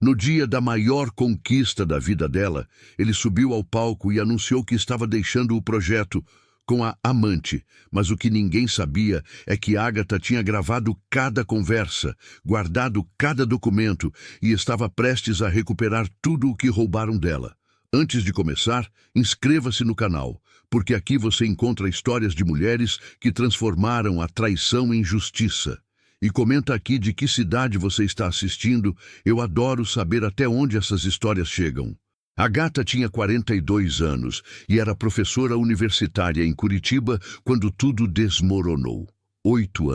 No dia da maior conquista da vida dela, ele subiu ao palco e anunciou que estava deixando o projeto com a amante, mas o que ninguém sabia é que Agatha tinha gravado cada conversa, guardado cada documento e estava prestes a recuperar tudo o que roubaram dela. Antes de começar, inscreva-se no canal, porque aqui você encontra histórias de mulheres que transformaram a traição em justiça. E comenta aqui de que cidade você está assistindo, eu adoro saber até onde essas histórias chegam. Agatha tinha 42 anos e era professora universitária em Curitiba quando tudo desmoronou. 8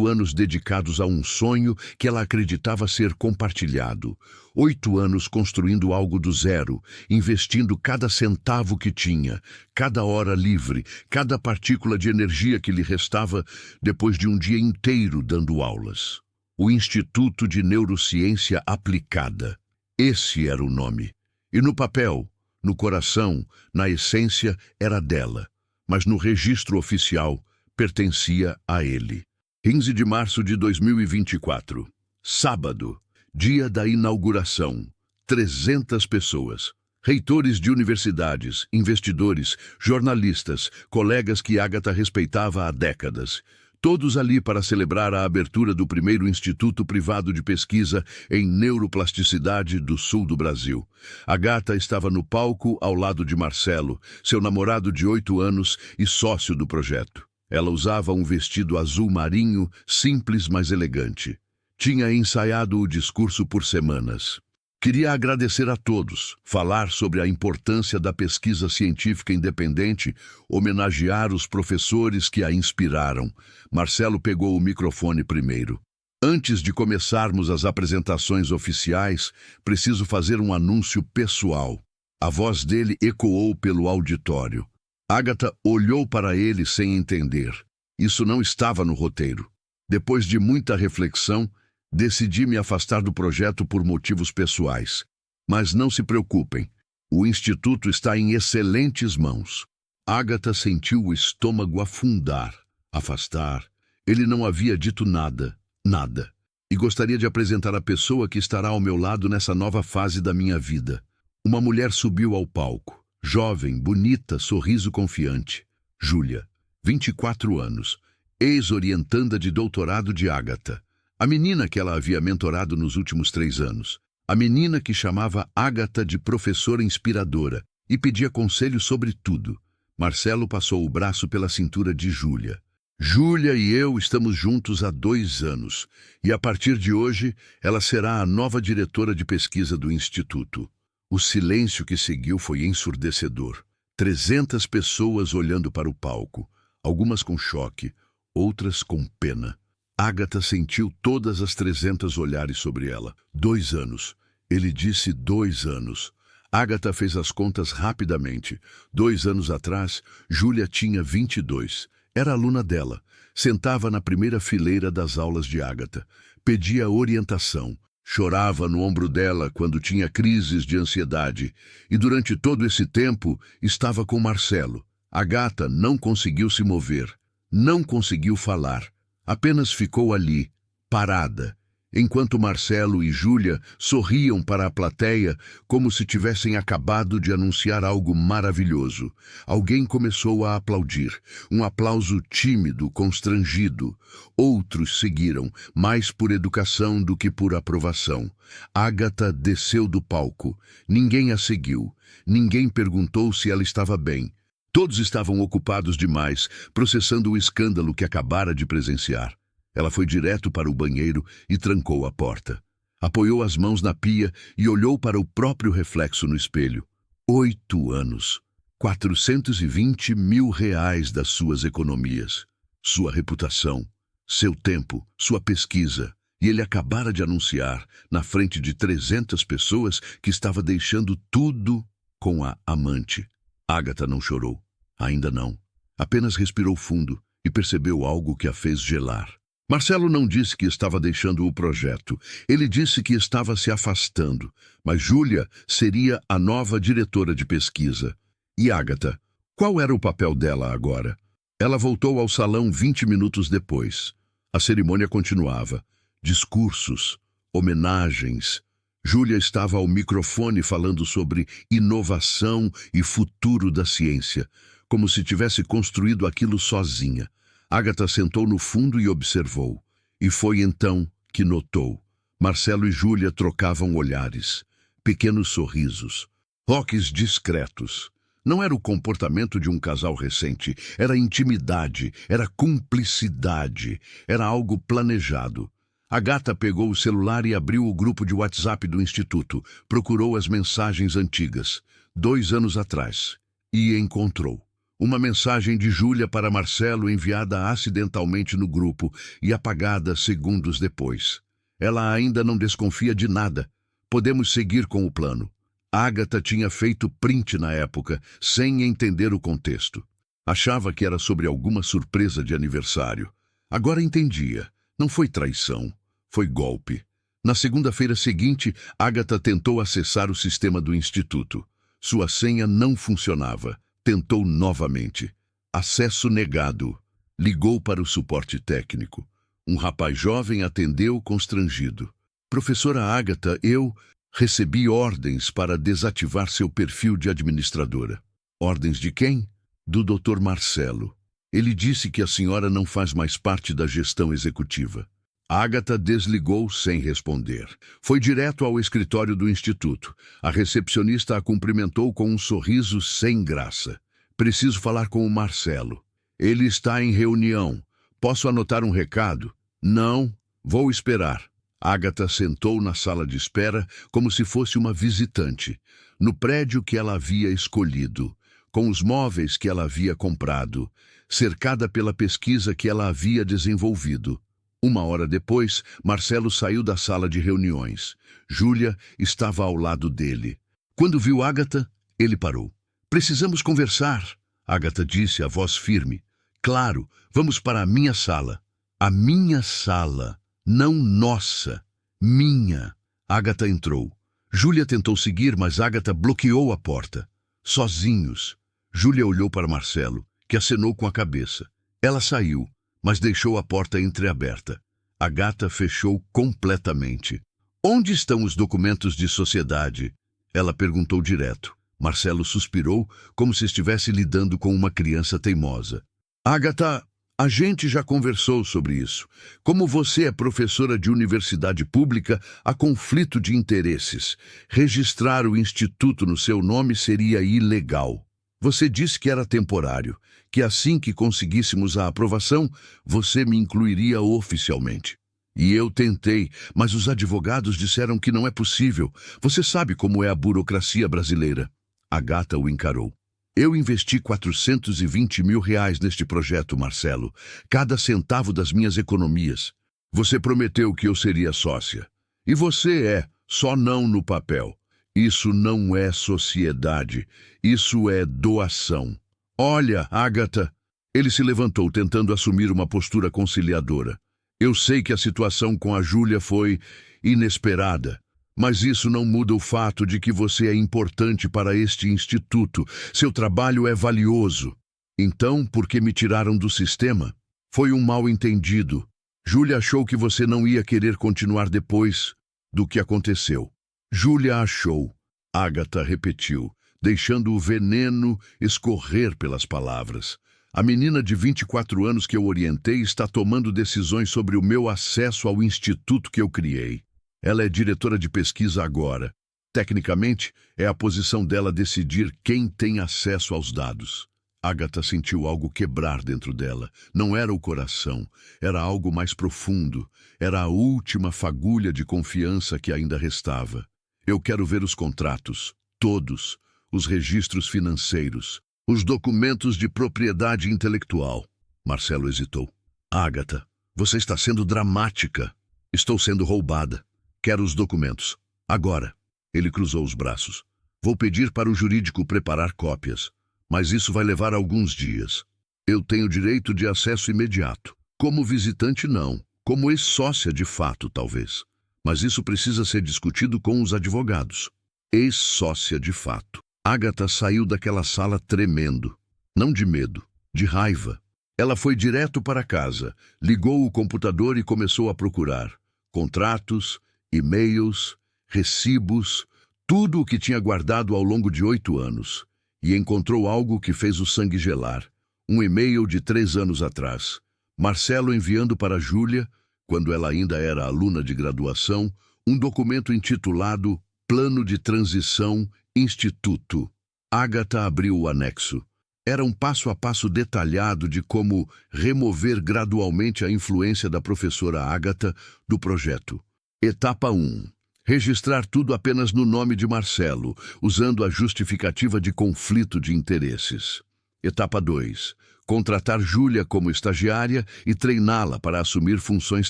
anos dedicados a um sonho que ela acreditava ser compartilhado. 8 anos construindo algo do zero, investindo cada centavo que tinha, cada hora livre, cada partícula de energia que lhe restava depois de um dia inteiro dando aulas. O Instituto de Neurociência Aplicada. Esse era o nome. E no papel, no coração, na essência, era dela, mas no registro oficial, pertencia a ele. 15 de março de 2024. Sábado, dia da inauguração. 300 pessoas. Reitores de universidades, investidores, jornalistas, colegas que Agatha respeitava há décadas. Todos ali para celebrar a abertura do primeiro instituto privado de pesquisa em neuroplasticidade do sul do Brasil. Agatha estava no palco ao lado de Marcelo, seu namorado de 8 anos e sócio do projeto. Ela usava um vestido azul marinho, simples mas elegante. Tinha ensaiado o discurso por semanas. Queria agradecer a todos, falar sobre a importância da pesquisa científica independente, homenagear os professores que a inspiraram. Marcelo pegou o microfone primeiro. Antes de começarmos as apresentações oficiais, preciso fazer um anúncio pessoal. A voz dele ecoou pelo auditório. Agatha olhou para ele sem entender. Isso não estava no roteiro. Depois de muita reflexão, decidi me afastar do projeto por motivos pessoais. Mas não se preocupem, o Instituto está em excelentes mãos. Agatha sentiu o estômago afundar, afastar. Ele não havia dito nada, nada. E gostaria de apresentar a pessoa que estará ao meu lado nessa nova fase da minha vida. Uma mulher subiu ao palco. Jovem, bonita, sorriso confiante. Júlia, 24 anos, ex-orientanda de doutorado de Agatha. A menina que ela havia mentorado nos últimos 3 anos. A menina que chamava Agatha de professora inspiradora e pedia conselhos sobre tudo. Marcelo passou o braço pela cintura de Júlia. Júlia e eu estamos juntos há 2 anos e a partir de hoje ela será a nova diretora de pesquisa do Instituto. O silêncio que seguiu foi ensurdecedor. 300 pessoas olhando para o palco, algumas com choque, outras com pena. Agatha sentiu todas as 300 olhares sobre ela. 2 anos. Ele disse 2 anos. Agatha fez as contas rapidamente. 2 anos atrás, Júlia tinha 22. Era aluna dela. Sentava na primeira fileira das aulas de Agatha. Pedia orientação. Chorava no ombro dela quando tinha crises de ansiedade. E durante todo esse tempo, estava com Marcelo. Agatha não conseguiu se mover. Não conseguiu falar. Apenas ficou ali, parada, enquanto Marcelo e Júlia sorriam para a plateia como se tivessem acabado de anunciar algo maravilhoso. Alguém começou a aplaudir, um aplauso tímido, constrangido. Outros seguiram, mais por educação do que por aprovação. Agatha desceu do palco. Ninguém a seguiu. Ninguém perguntou se ela estava bem. Todos estavam ocupados demais, processando o escândalo que acabara de presenciar. Ela foi direto para o banheiro e trancou a porta. Apoiou as mãos na pia e olhou para o próprio reflexo no espelho. 8 anos. 420 mil reais das suas economias. Sua reputação, seu tempo, sua pesquisa. E ele acabara de anunciar, na frente de 300 pessoas, que estava deixando tudo com a amante. Agatha não chorou. Ainda não. Apenas respirou fundo e percebeu algo que a fez gelar. Marcelo não disse que estava deixando o projeto. Ele disse que estava se afastando. Mas Júlia seria a nova diretora de pesquisa. E Agatha? Qual era o papel dela agora? Ela voltou ao salão 20 minutos depois. A cerimônia continuava. Discursos, homenagens, Júlia estava ao microfone falando sobre inovação e futuro da ciência, como se tivesse construído aquilo sozinha. Agatha sentou no fundo e observou. E foi então que notou. Marcelo e Júlia trocavam olhares, pequenos sorrisos, toques discretos. Não era o comportamento de um casal recente, era intimidade, era cumplicidade, era algo planejado. Agatha pegou o celular e abriu o grupo de WhatsApp do Instituto, procurou as mensagens antigas, 2 anos atrás, e encontrou. Uma mensagem de Júlia para Marcelo enviada acidentalmente no grupo e apagada segundos depois. Ela ainda não desconfia de nada. Podemos seguir com o plano. Agatha tinha feito print na época, sem entender o contexto. Achava que era sobre alguma surpresa de aniversário. Agora entendia. Não foi traição, foi golpe. Na segunda-feira seguinte, Agatha tentou acessar o sistema do Instituto. Sua senha não funcionava. Tentou novamente. Acesso negado. Ligou para o suporte técnico. Um rapaz jovem atendeu constrangido. Professora Agatha, eu recebi ordens para desativar seu perfil de administradora. Ordens de quem? Do Dr. Marcelo. Ele disse que a senhora não faz mais parte da gestão executiva. Agatha desligou sem responder. Foi direto ao escritório do Instituto. A recepcionista a cumprimentou com um sorriso sem graça. Preciso falar com o Marcelo. Ele está em reunião. Posso anotar um recado? Não, vou esperar. Agatha sentou na sala de espera como se fosse uma visitante, no prédio que ela havia escolhido, com os móveis que ela havia comprado, cercada pela pesquisa que ela havia desenvolvido. 1 hora depois, Marcelo saiu da sala de reuniões. Júlia estava ao lado dele. Quando viu Agatha, ele parou. Precisamos conversar, Agatha disse, a voz firme. Claro, vamos para a minha sala. A minha sala, não nossa, minha. Agatha entrou. Júlia tentou seguir, mas Agatha bloqueou a porta. Sozinhos. Júlia olhou para Marcelo, que acenou com a cabeça. Ela saiu, mas deixou a porta entreaberta. Agatha fechou completamente. Onde estão os documentos de sociedade? Ela perguntou direto. Marcelo suspirou, como se estivesse lidando com uma criança teimosa. Agatha, a gente já conversou sobre isso. Como você é professora de universidade pública, há conflito de interesses. Registrar o instituto no seu nome seria ilegal. Você disse que era temporário, que assim que conseguíssemos a aprovação, você me incluiria oficialmente. E eu tentei, mas os advogados disseram que não é possível. Você sabe como é a burocracia brasileira. Agatha o encarou. Eu investi R$ 420 mil neste projeto, Marcelo. Cada centavo das minhas economias. Você prometeu que eu seria sócia. E você é, só não no papel. Isso não é sociedade. Isso é doação. Olha, Agatha. Ele se levantou, tentando assumir uma postura conciliadora. Eu sei que a situação com a Júlia foi inesperada. Mas isso não muda o fato de que você é importante para este instituto. Seu trabalho é valioso. Então, por que me tiraram do sistema? Foi um mal-entendido. Júlia achou que você não ia querer continuar depois do que aconteceu. Júlia achou. Agatha repetiu, deixando o veneno escorrer pelas palavras. A menina de 24 anos que eu orientei está tomando decisões sobre o meu acesso ao instituto que eu criei. Ela é diretora de pesquisa agora. Tecnicamente, é a posição dela decidir quem tem acesso aos dados. Agatha sentiu algo quebrar dentro dela. Não era o coração, era algo mais profundo. Era a última fagulha de confiança que ainda restava. Eu quero ver os contratos, todos, os registros financeiros, os documentos de propriedade intelectual. Marcelo hesitou. Agatha, você está sendo dramática. Estou sendo roubada. Quero os documentos. Agora. Ele cruzou os braços. Vou pedir para o jurídico preparar cópias, mas isso vai levar alguns dias. Eu tenho direito de acesso imediato. Como visitante, não. Como ex-sócia, de fato, talvez. Mas isso precisa ser discutido com os advogados. Ex-sócia, de fato. Agatha saiu daquela sala tremendo. Não de medo, de raiva. Ela foi direto para casa, ligou o computador e começou a procurar contratos, e-mails, recibos, tudo o que tinha guardado ao longo de 8 anos. E encontrou algo que fez o sangue gelar. Um e-mail de 3 anos atrás. Marcelo enviando para Júlia, quando ela ainda era aluna de graduação, um documento intitulado Plano de Transição Instituto. Ágata abriu o anexo. Era um passo a passo detalhado de como remover gradualmente a influência da professora Ágata do projeto. Etapa 1. Registrar tudo apenas no nome de Marcelo, usando a justificativa de conflito de interesses. Etapa 2. Contratar Júlia como estagiária e treiná-la para assumir funções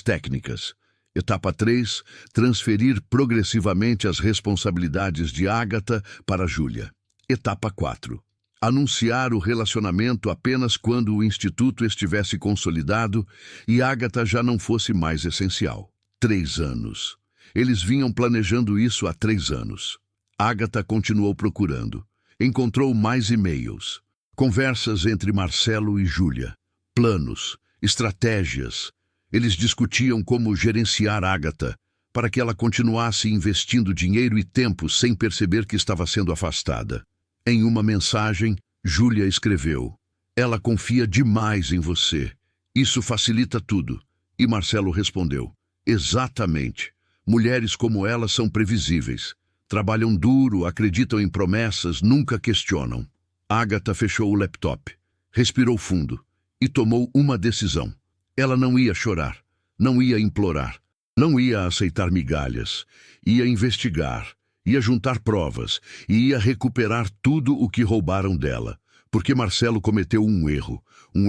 técnicas. Etapa 3. Transferir progressivamente as responsabilidades de Ágata para Júlia. Etapa 4. Anunciar o relacionamento apenas quando o instituto estivesse consolidado e Ágata já não fosse mais essencial. 3 anos. Eles vinham planejando isso há 3 anos. Ágata continuou procurando. Encontrou mais e-mails. Conversas entre Marcelo e Júlia. Planos, estratégias. Eles discutiam como gerenciar Ágata para que ela continuasse investindo dinheiro e tempo sem perceber que estava sendo afastada. Em uma mensagem, Júlia escreveu: "Ela confia demais em você. Isso facilita tudo." E Marcelo respondeu: "Exatamente. Mulheres como ela são previsíveis. Trabalham duro, acreditam em promessas, nunca questionam." Ágata fechou o laptop, respirou fundo e tomou uma decisão. Ela não ia chorar, não ia implorar, não ia aceitar migalhas. Ia investigar, ia juntar provas e ia recuperar tudo o que roubaram dela. Porque Marcelo cometeu um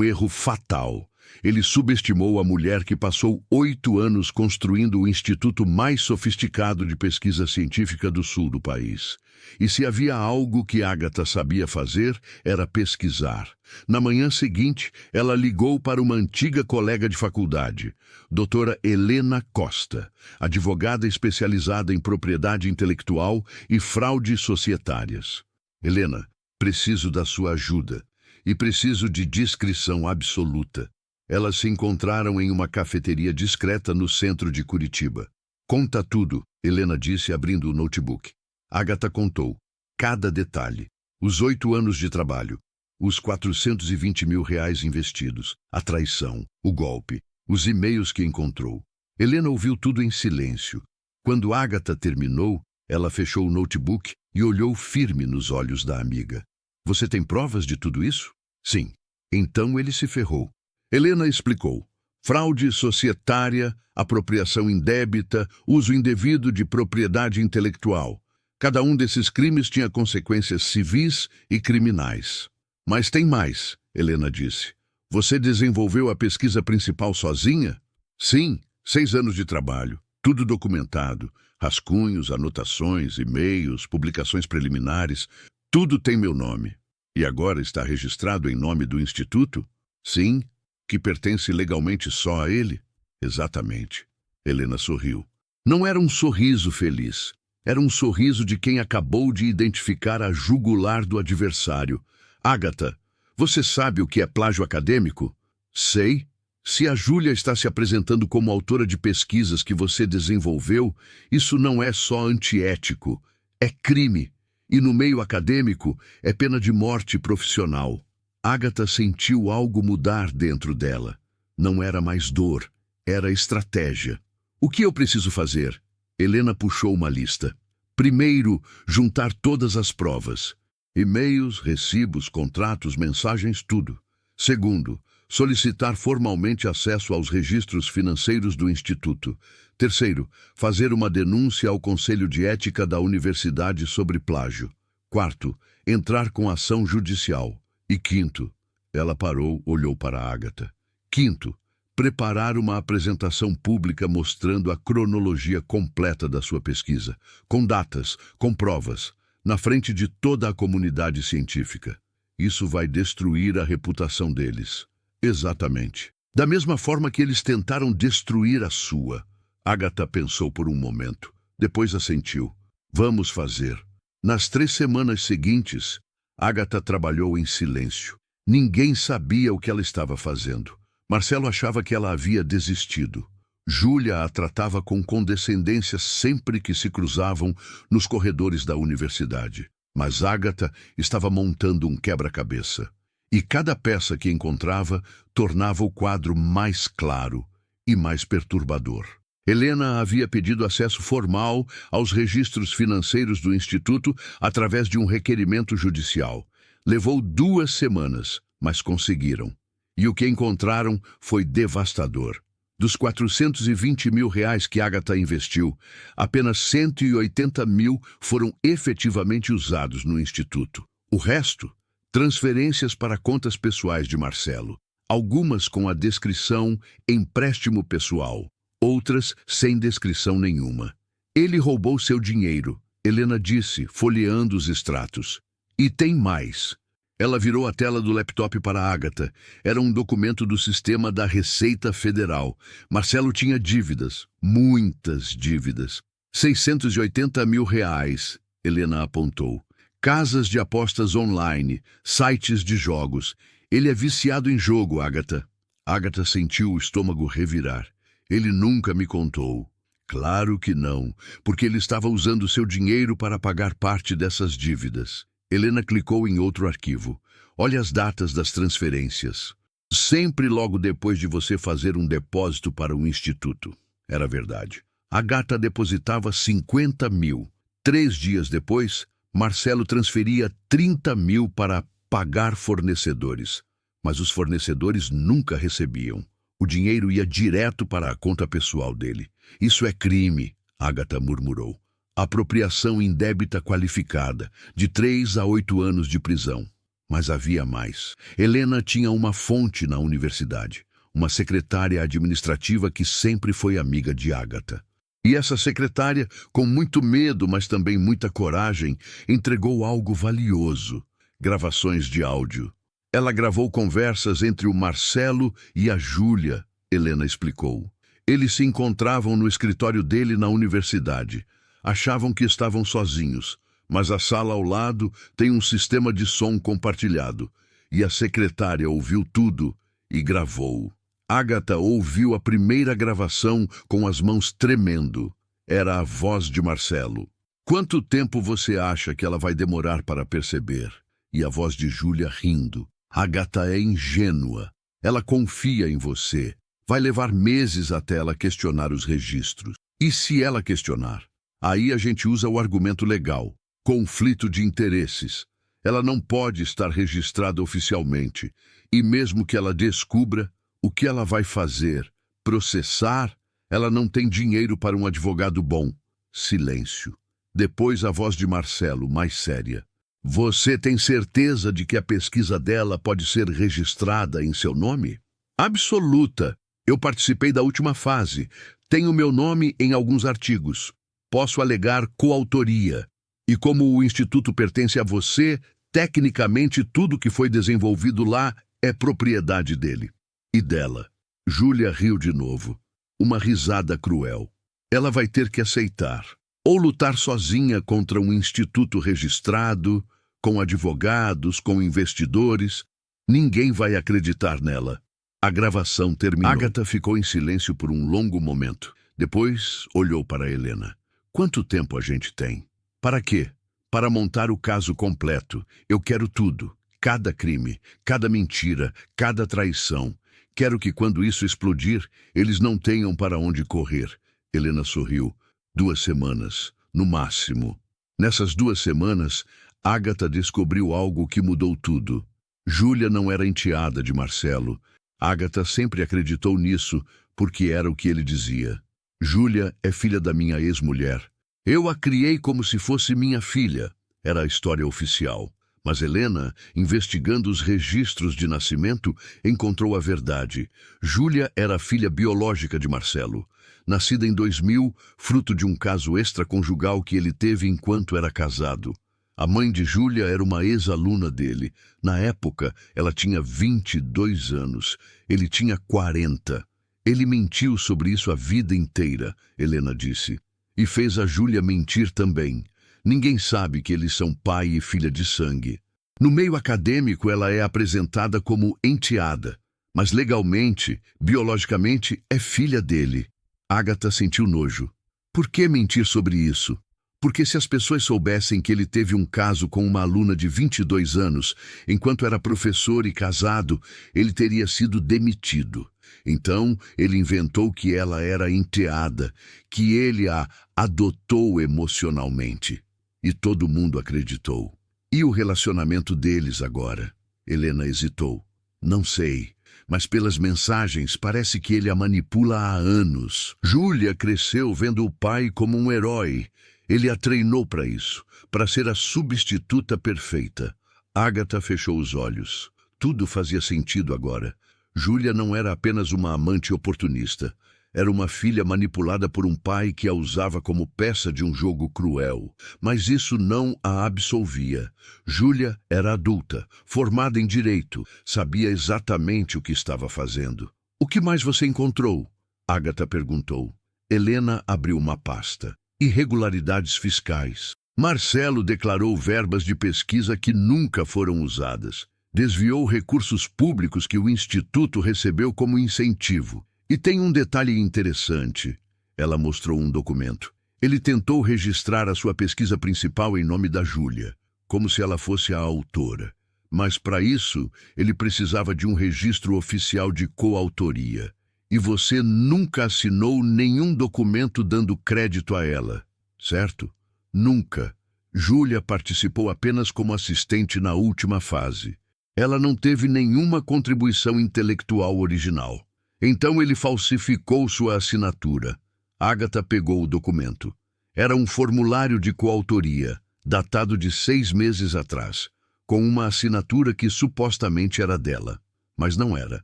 erro fatal. Ele subestimou a mulher que passou 8 anos construindo o instituto mais sofisticado de pesquisa científica do sul do país. E se havia algo que Ágata sabia fazer, era pesquisar. Na manhã seguinte, ela ligou para uma antiga colega de faculdade, doutora Helena Costa, advogada especializada em propriedade intelectual e fraudes societárias. "Helena, preciso da sua ajuda e preciso de discrição absoluta." Elas se encontraram em uma cafeteria discreta no centro de Curitiba. "Conta tudo", Helena disse, abrindo o notebook. Ágata contou cada detalhe: os 8 anos de trabalho, os R$ 420 mil investidos, a traição, o golpe, os e-mails que encontrou. Helena ouviu tudo em silêncio. Quando Ágata terminou, ela fechou o notebook e olhou firme nos olhos da amiga. "Você tem provas de tudo isso?" "Sim." "Então ele se ferrou." Helena explicou: fraude societária, apropriação indébita, uso indevido de propriedade intelectual. Cada um desses crimes tinha consequências civis e criminais. "Mas tem mais", Helena disse. "Você desenvolveu a pesquisa principal sozinha?" "Sim, 6 anos de trabalho, tudo documentado, rascunhos, anotações, e-mails, publicações preliminares, tudo tem meu nome." "E agora está registrado em nome do Instituto?" "Sim." "Que pertence legalmente só a ele?" "Exatamente." Helena sorriu. Não era um sorriso feliz. Era um sorriso de quem acabou de identificar a jugular do adversário. "Ágata, você sabe o que é plágio acadêmico?" "Sei. Se a Júlia está se apresentando como autora de pesquisas que você desenvolveu, isso não é só antiético. É crime. E no meio acadêmico, é pena de morte profissional." Ágata sentiu algo mudar dentro dela. Não era mais dor, era estratégia. "O que eu preciso fazer?" Helena puxou uma lista. "Primeiro, juntar todas as provas. E-mails, recibos, contratos, mensagens, tudo. Segundo, solicitar formalmente acesso aos registros financeiros do Instituto. Terceiro, fazer uma denúncia ao Conselho de Ética da Universidade sobre plágio. Quarto, entrar com ação judicial. E quinto," ela parou, olhou para Ágata. "Quinto, preparar uma apresentação pública mostrando a cronologia completa da sua pesquisa, com datas, com provas, na frente de toda a comunidade científica. Isso vai destruir a reputação deles." "Exatamente. Da mesma forma que eles tentaram destruir a sua." Ágata pensou por um momento, depois assentiu. "Vamos fazer." Nas 3 semanas seguintes, Ágata trabalhou em silêncio. Ninguém sabia o que ela estava fazendo. Marcelo achava que ela havia desistido. Júlia a tratava com condescendência sempre que se cruzavam nos corredores da universidade. Mas Ágata estava montando um quebra-cabeça. E cada peça que encontrava tornava o quadro mais claro e mais perturbador. Helena havia pedido acesso formal aos registros financeiros do Instituto através de um requerimento judicial. Levou 2 semanas, mas conseguiram. E o que encontraram foi devastador. Dos 420 mil reais que Ágata investiu, apenas 180 mil foram efetivamente usados no Instituto. O resto, transferências para contas pessoais de Marcelo, algumas com a descrição empréstimo pessoal, outras sem descrição nenhuma. Ele roubou seu dinheiro, Helena disse, folheando os extratos. E tem mais. Ela virou a tela do laptop para Ágata. Era um documento do sistema da Receita Federal. Marcelo tinha dívidas, muitas dívidas. 680 mil reais, Helena apontou. Casas de apostas online, sites de jogos. Ele é viciado em jogo, Ágata. Ágata sentiu o estômago revirar. Ele nunca me contou. Claro que não, porque ele estava usando seu dinheiro para pagar parte dessas dívidas. Helena clicou em outro arquivo. Olha as datas das transferências. Sempre logo depois de você fazer um depósito para o Instituto. Era verdade. Ágata depositava 50 mil. 3 dias depois, Marcelo transferia 30 mil para pagar fornecedores. Mas os fornecedores nunca recebiam. O dinheiro ia direto para a conta pessoal dele. Isso é crime, Ágata murmurou. Apropriação indébita qualificada, de 3 a 8 anos de prisão. Mas havia mais. Helena tinha uma fonte na universidade, uma secretária administrativa que sempre foi amiga de Ágata. E essa secretária, com muito medo, mas também muita coragem, entregou algo valioso: gravações de áudio. Ela gravou conversas entre o Marcelo e a Júlia, Helena explicou. Eles se encontravam no escritório dele na universidade. Achavam que estavam sozinhos, mas a sala ao lado tem um sistema de som compartilhado. E a secretária ouviu tudo e gravou. Ágata ouviu a primeira gravação com as mãos tremendo. Era a voz de Marcelo. Quanto tempo você acha que ela vai demorar para perceber? E a voz de Júlia rindo. Ágata é ingênua. Ela confia em você. Vai levar meses até ela questionar os registros. E se ela questionar? Aí a gente usa o argumento legal. Conflito de interesses. Ela não pode estar registrada oficialmente. E mesmo que ela descubra, o que ela vai fazer? Processar? Ela não tem dinheiro para um advogado bom. Silêncio. Depois a voz de Marcelo, mais séria. Você tem certeza de que a pesquisa dela pode ser registrada em seu nome? Absoluta. Eu participei da última fase. Tenho meu nome em alguns artigos. Posso alegar coautoria. E como o Instituto pertence a você, tecnicamente tudo que foi desenvolvido lá é propriedade dele. E dela. Júlia riu de novo. Uma risada cruel. Ela vai ter que aceitar. Ou lutar sozinha contra um instituto registrado, com advogados, com investidores. Ninguém vai acreditar nela. A gravação terminou. Ágata ficou em silêncio por um longo momento. Depois olhou para Helena. Quanto tempo a gente tem? Para quê? Para montar o caso completo. Eu quero tudo. Cada crime, cada mentira, cada traição. Quero que quando isso explodir, eles não tenham para onde correr. Helena sorriu. 2 semanas, no máximo. Nessas 2 semanas, Ágata descobriu algo que mudou tudo. Júlia não era enteada de Marcelo. Ágata sempre acreditou nisso, porque era o que ele dizia. Júlia é filha da minha ex-mulher. Eu a criei como se fosse minha filha. Era a história oficial. Mas Helena, investigando os registros de nascimento, encontrou a verdade. Júlia era a filha biológica de Marcelo. Nascida em 2000, fruto de um caso extraconjugal que ele teve enquanto era casado. A mãe de Júlia era uma ex-aluna dele. Na época, ela tinha 22 anos. Ele tinha 40. Ele mentiu sobre isso a vida inteira, Helena disse. E fez a Júlia mentir também. Ninguém sabe que eles são pai e filha de sangue. No meio acadêmico, ela é apresentada como enteada, mas legalmente, biologicamente, é filha dele. Agatha sentiu nojo. Por que mentir sobre isso? Porque se as pessoas soubessem que ele teve um caso com uma aluna de 22 anos, enquanto era professor e casado, ele teria sido demitido. Então, ele inventou que ela era enteada, que ele a adotou emocionalmente. E todo mundo acreditou. E o relacionamento deles agora? Helena hesitou. Não sei, mas pelas mensagens parece que ele a manipula há anos. Júlia cresceu vendo o pai como um herói. Ele a treinou para isso, para ser a substituta perfeita. Agatha fechou os olhos. Tudo fazia sentido agora. Júlia não era apenas uma amante oportunista. Era uma filha manipulada por um pai que a usava como peça de um jogo cruel. Mas isso não a absolvia. Júlia era adulta, formada em direito, sabia exatamente o que estava fazendo. O que mais você encontrou? Agatha perguntou. Helena abriu uma pasta. Irregularidades fiscais. Marcelo declarou verbas de pesquisa que nunca foram usadas. Desviou recursos públicos que o Instituto recebeu como incentivo. E tem um detalhe interessante. Ela mostrou um documento. Ele tentou registrar a sua pesquisa principal em nome da Júlia, como se ela fosse a autora. Mas para isso, ele precisava de um registro oficial de coautoria. E você nunca assinou nenhum documento dando crédito a ela, certo? Nunca. Júlia participou apenas como assistente na última fase. Ela não teve nenhuma contribuição intelectual original. Então ele falsificou sua assinatura. Agatha pegou o documento. Era um formulário de coautoria, datado de 6 meses atrás, com uma assinatura que supostamente era dela, mas não era.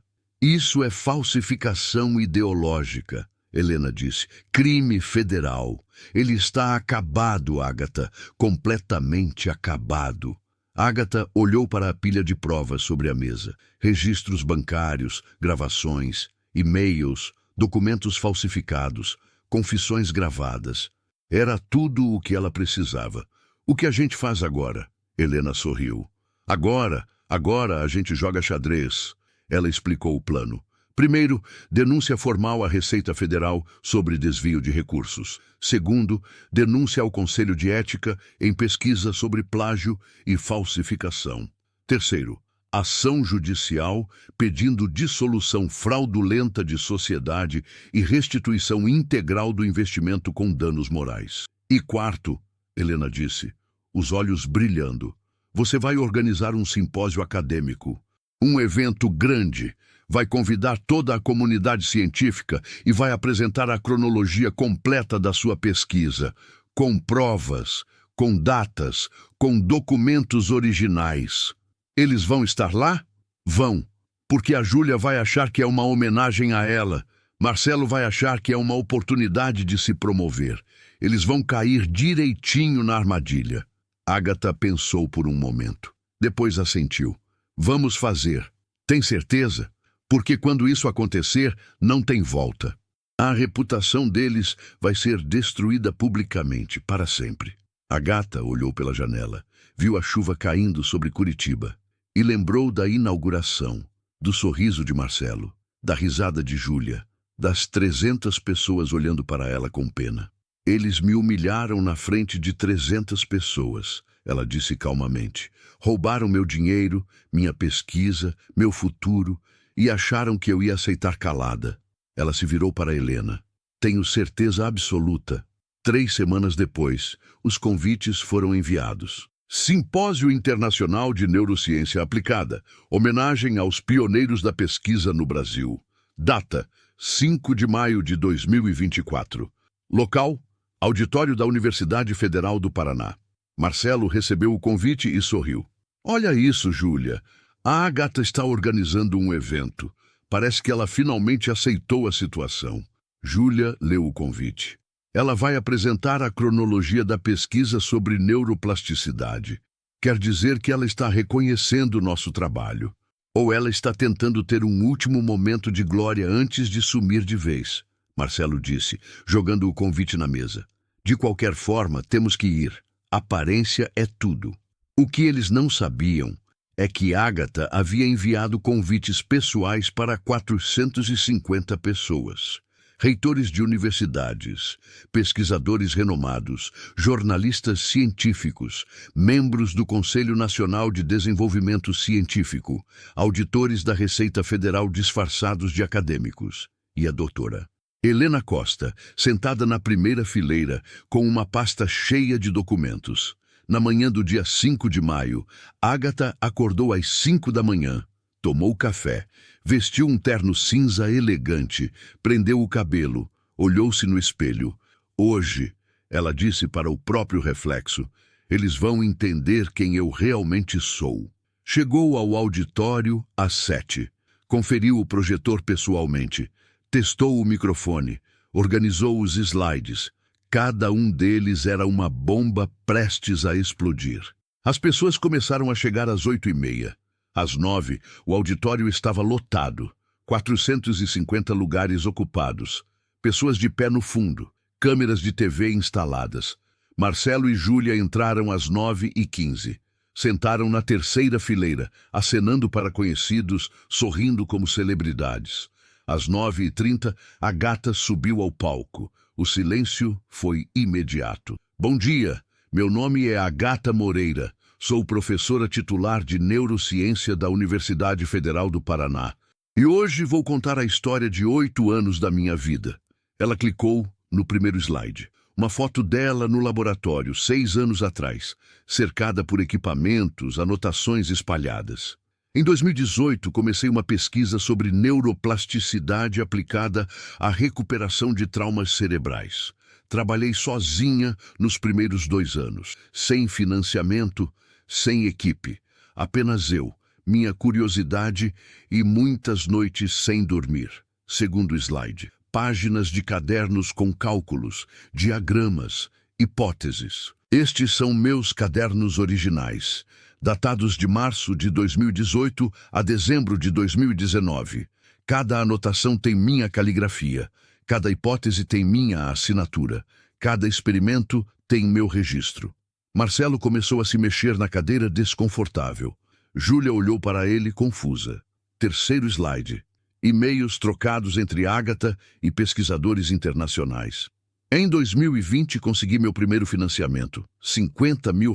Isso é falsificação ideológica, Helena disse. Crime federal. Ele está acabado, Agatha, completamente acabado. Agatha olhou para a pilha de provas sobre a mesa. Registros bancários, gravações, e-mails, documentos falsificados, confissões gravadas. Era tudo o que ela precisava. O que a gente faz agora? Helena sorriu. Agora a gente joga xadrez. Ela explicou o plano. Primeiro, denúncia formal à Receita Federal sobre desvio de recursos. Segundo, denúncia ao Conselho de Ética em pesquisa sobre plágio e falsificação. Terceiro, ação judicial pedindo dissolução fraudulenta de sociedade e restituição integral do investimento com danos morais. E quarto, Helena disse, os olhos brilhando, você vai organizar um simpósio acadêmico. Um evento grande. Vai convidar toda a comunidade científica e vai apresentar a cronologia completa da sua pesquisa, com provas, com datas, com documentos originais. Eles vão estar lá? Vão, porque a Júlia vai achar que é uma homenagem a ela. Marcelo vai achar que é uma oportunidade de se promover. Eles vão cair direitinho na armadilha. Agatha pensou por um momento. Depois assentiu. Vamos fazer. Tem certeza? Porque quando isso acontecer, não tem volta. A reputação deles vai ser destruída publicamente, para sempre. Agatha olhou pela janela, viu a chuva caindo sobre Curitiba e lembrou da inauguração, do sorriso de Marcelo, da risada de Júlia, das 300 pessoas olhando para ela com pena. Eles me humilharam na frente de 300 pessoas, ela disse calmamente. Roubaram meu dinheiro, minha pesquisa, meu futuro e acharam que eu ia aceitar calada. Ela se virou para Helena. Tenho certeza absoluta. 3 semanas depois, os convites foram enviados. Simpósio Internacional de Neurociência Aplicada. Homenagem aos pioneiros da pesquisa no Brasil. Data: 5 de maio de 2024. Local: Auditório da Universidade Federal do Paraná. Marcelo recebeu o convite e sorriu. Olha isso, Júlia. A Agatha está organizando um evento. Parece que ela finalmente aceitou a situação. Júlia leu o convite. Ela vai apresentar a cronologia da pesquisa sobre neuroplasticidade. Quer dizer que ela está reconhecendo o nosso trabalho. Ou ela está tentando ter um último momento de glória antes de sumir de vez, Marcelo disse, jogando o convite na mesa. De qualquer forma, temos que ir. Aparência é tudo. O que eles não sabiam é que Agatha havia enviado convites pessoais para 450 pessoas. reitores de universidades, pesquisadores renomados, jornalistas científicos, membros do Conselho Nacional de Desenvolvimento Científico, auditores da Receita Federal disfarçados de acadêmicos, e a doutora Helena Costa, sentada na primeira fileira, com uma pasta cheia de documentos. Na manhã do dia 5 de maio, Ágata acordou às 5 da manhã, tomou café, vestiu um terno cinza elegante, prendeu o cabelo, olhou-se no espelho. Hoje, ela disse para o próprio reflexo, eles vão entender quem eu realmente sou. Chegou ao auditório às 7. Conferiu o projetor pessoalmente. Testou o microfone, organizou os slides. Cada um deles era uma bomba prestes a explodir. As pessoas começaram a chegar às 8h30. Às 9, o auditório estava lotado. 450 lugares ocupados. Pessoas de pé no fundo. Câmeras de TV instaladas. Marcelo e Júlia entraram às 9h15. Sentaram na terceira fileira, acenando para conhecidos, sorrindo como celebridades. Às 9h30, a gata subiu ao palco. O silêncio foi imediato. Bom dia, meu nome é Ágata Moreira. Sou professora titular de Neurociência da Universidade Federal do Paraná. E hoje vou contar a história de 8 anos da minha vida. Ela clicou no primeiro slide. Uma foto dela no laboratório, 6 anos atrás, cercada por equipamentos, anotações espalhadas. Em 2018, comecei uma pesquisa sobre neuroplasticidade aplicada à recuperação de traumas cerebrais. Trabalhei sozinha nos primeiros 2 anos, sem financiamento, sem equipe. Apenas eu, minha curiosidade e muitas noites sem dormir. Segundo slide. Páginas de cadernos com cálculos, diagramas, hipóteses. Estes são meus cadernos originais, datados de março de 2018 a dezembro de 2019. Cada anotação tem minha caligrafia, cada hipótese tem minha assinatura, cada experimento tem meu registro. Marcelo começou a se mexer na cadeira desconfortável. Júlia olhou para ele confusa. Terceiro slide. E-mails trocados entre Ágata e pesquisadores internacionais. Em 2020, consegui meu primeiro financiamento, R$50 mil,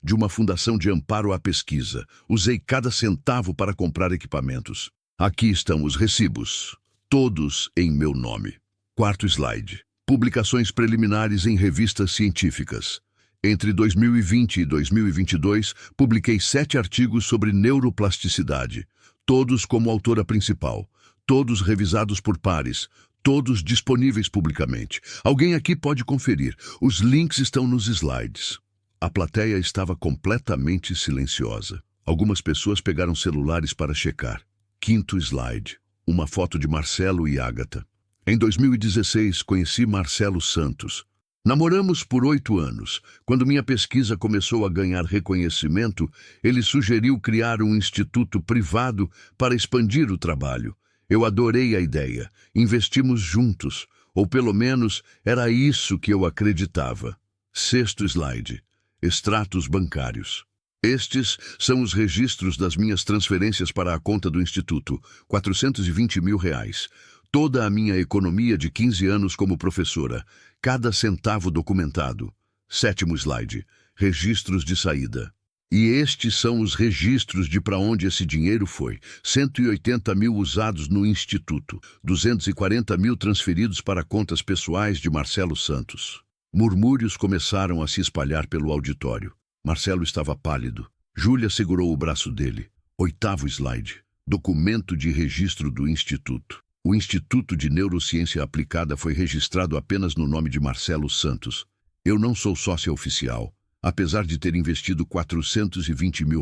de uma fundação de amparo à pesquisa. Usei cada centavo para comprar equipamentos. Aqui estão os recibos, todos em meu nome. Quarto slide. Publicações preliminares em revistas científicas. Entre 2020 e 2022, publiquei 7 artigos sobre neuroplasticidade, todos como autora principal, todos revisados por pares, todos disponíveis publicamente. Alguém aqui pode conferir. Os links estão nos slides. A plateia estava completamente silenciosa. Algumas pessoas pegaram celulares para checar. Quinto slide. Uma foto de Marcelo e Ágata. Em 2016, conheci Marcelo Santos. Namoramos por 8 anos. Quando minha pesquisa começou a ganhar reconhecimento, ele sugeriu criar um instituto privado para expandir o trabalho. Eu adorei a ideia. Investimos juntos, ou pelo menos era isso que eu acreditava. Sexto slide. Extratos bancários. Estes são os registros das minhas transferências para a conta do Instituto, R$420 mil. Toda a minha economia de 15 anos como professora, cada centavo documentado. Sétimo slide. Registros de saída. E estes são os registros de para onde esse dinheiro foi. 180 mil usados no Instituto, 240 mil transferidos para contas pessoais de Marcelo Santos. Murmúrios começaram a se espalhar pelo auditório. Marcelo estava pálido. Júlia segurou o braço dele. Oitavo slide. Documento de registro do Instituto. O Instituto de Neurociência Aplicada foi registrado apenas no nome de Marcelo Santos. Eu não sou sócia oficial, apesar de ter investido R$420 mil.